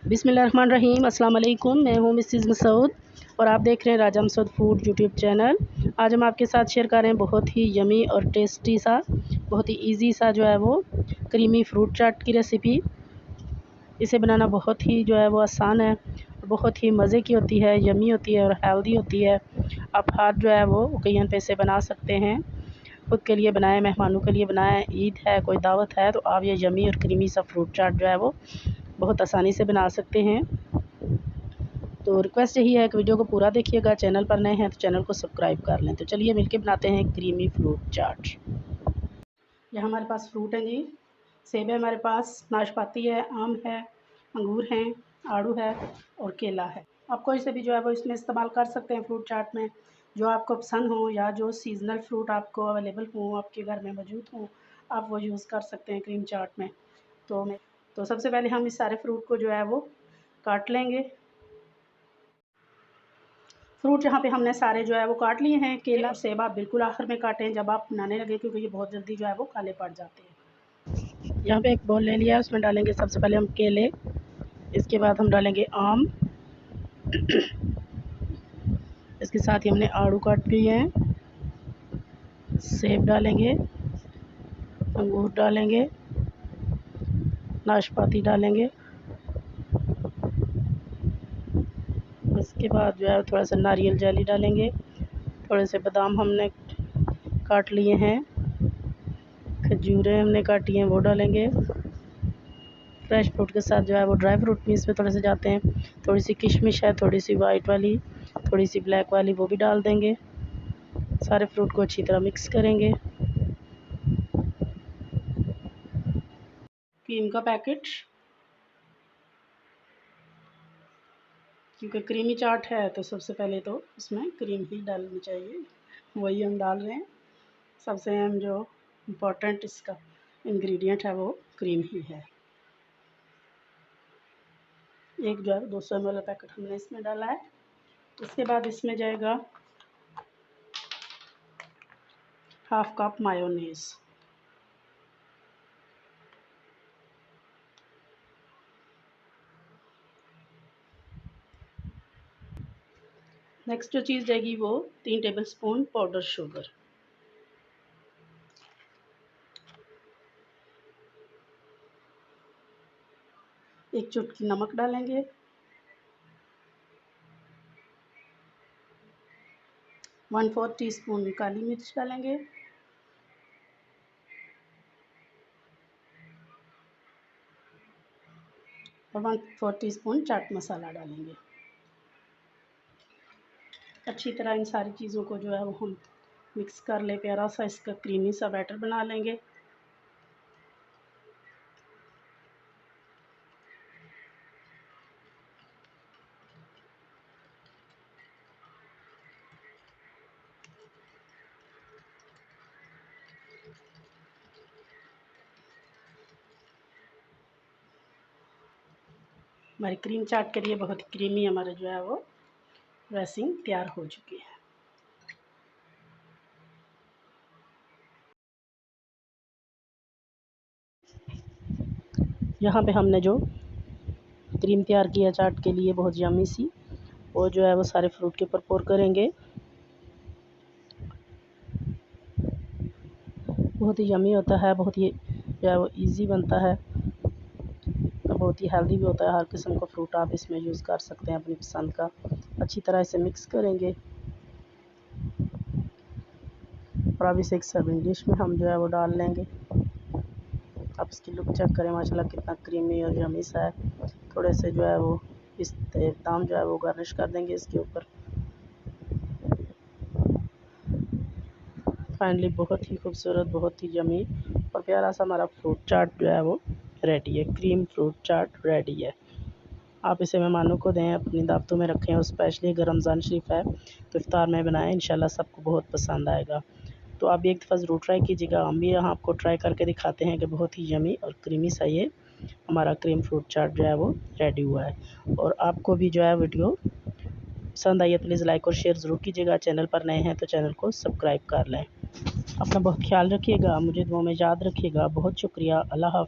बिस्मिल्लाहिर्रहमानिर्रहीम। अस्सलाम वालेकुम। मैं हूँ मिसेस मसूद और आप देख रहे हैं राजा मसूद फूड यूट्यूब चैनल। आज हम आपके साथ शेयर कर रहे हैं बहुत ही यमी और टेस्टी सा, बहुत ही इजी सा जो है वो क्रीमी फ्रूट चाट की रेसिपी। इसे बनाना बहुत ही जो है वो आसान है, बहुत ही मज़े की होती है, यमी होती है और हेल्दी होती है। आप हाथ जो है वो ओकेजन पे से बना सकते हैं, खुद के लिए बनाएं, मेहमानों के लिए बनाएं, ईद है, कोई दावत है, तो आप ये यमी और क्रीमी सा फ्रूट चाट जो है वो बहुत आसानी से बना सकते हैं। तो रिक्वेस्ट यही है कि वीडियो को पूरा देखिएगा। चैनल पर नए हैं तो चैनल को सब्सक्राइब कर लें। तो चलिए मिलके बनाते हैं क्रीमी फ्रूट चाट। यह हमारे पास फ्रूट है जी। सेब है हमारे पास, नाशपाती है, आम है, अंगूर हैं, आड़ू है और केला है। आप कोई से भी जो है वो इसमें इस्तेमाल कर सकते हैं फ्रूट चाट में, जो आपको पसंद हो या जो सीजनल फ्रूट आपको अवेलेबल हो, आपके घर में मौजूद हो, आप वो यूज़ कर सकते हैं क्रीम चाट में। तो सबसे पहले हम इस सारे फ्रूट को जो है वो काट लेंगे। फ्रूट यहाँ पे हमने सारे जो है वो काट लिए हैं। केला और सेब आप बिल्कुल आखिर में काटें जब आप बनाने लगे, क्योंकि ये बहुत जल्दी जो है वो काले पड़ जाते हैं। यहाँ पे एक बाउल ले लिया है, उसमें डालेंगे सबसे पहले हम केले, इसके बाद हम डालेंगे आम, इसके साथ ही हमने आड़ू काट लिए हैं, सेब डालेंगे, अंगूर डालेंगे, नाशपाती डालेंगे, इसके बाद जो है थोड़ा सा नारियल जेली डालेंगे, थोड़े से बादाम हमने काट लिए हैं, खजूरें हमने काटी हैं वो डालेंगे। फ्रेश फ्रूट के साथ जो है वो ड्राई फ्रूट भी इसमें थोड़े से जाते हैं। थोड़ी सी किशमिश है, थोड़ी सी वाइट वाली, थोड़ी सी ब्लैक वाली, वो भी डाल देंगे। सारे फ्रूट को अच्छी तरह मिक्स करेंगे। क्रीम का पैकेट, क्योंकि क्रीमी चाट है तो सबसे पहले तो इसमें क्रीम ही डालनी चाहिए, वही हम डाल रहे हैं। सबसे अहम जो इम्पोर्टेंट इसका इंग्रेडिएंट है वो क्रीम ही है। एक जो है 200 ml वाला पैकेट हमने इसमें डाला है। इसके बाद इसमें जाएगा हाफ कप मायोनीज़, नेक्स्ट जो चीज़ जाएगी वो 3 टेबलस्पून पाउडर शुगर, एक चुटकी नमक डालेंगे, 1/4 टीस्पून काली मिर्च डालेंगे, और 1/4 टीस्पून चाट मसाला डालेंगे। अच्छी तरह इन सारी चीज़ों को जो है वो हम मिक्स कर ले, प्यारा सा इसका क्रीमी सा बैटर बना लेंगे। हमारी क्रीम चाट के लिए बहुत क्रीमी हमारे जो है वो ड्रेसिंग तैयार हो चुकी है। यहाँ पे हमने जो क्रीम तैयार किया चाट के लिए बहुत यम्मी सी, वो जो है वो सारे फ्रूट के ऊपर पोर करेंगे। बहुत ही यम्मी होता है, बहुत ही जो है वो इजी बनता है, बहुत ही हेल्दी भी होता है। हर किस्म का फ्रूट आप इसमें यूज़ कर सकते हैं अपनी पसंद का। अच्छी तरह इसे मिक्स करेंगे और अब इसे एक सर्विंग डिश में हम जो है वो डाल लेंगे। आप इसकी लुक चेक करें, माशाल्लाह कितना क्रीमी और यम्मी सा है। थोड़े से जो है वो इस दाम जो है वो गार्निश कर देंगे इसके ऊपर। फाइनली बहुत ही खूबसूरत, बहुत ही यम्मी और प्यारा सा हमारा फ्रूट चाट जो है वो रेडी है। क्रीम फ्रूट चाट रेडी है। आप इसे मेहमानों को दें, अपनी दावतों में रखें, और स्पेशली अगर रमज़ान शरीफ है तो इफ्तार में बनाएं, इंशाल्लाह सबको बहुत पसंद आएगा। तो आप भी एक दफ़ा ज़रूर ट्राई कीजिएगा। हम भी यहाँ आपको ट्राई करके दिखाते हैं कि बहुत ही यमी और क्रीमी सा ये हमारा क्रीम फ्रूट चाट जो है वो रेडी हुआ है। और आपको भी जो है वीडियो पसंद आई है प्लीज़ लाइक और शेयर ज़रूर कीजिएगा। चैनल पर नए हैं तो चैनल को सब्सक्राइब कर लें। अपना बहुत ख्याल रखिएगा, मुझे दुआ में याद रखिएगा। बहुत शुक्रिया। अल्लाह हाफ़िज़।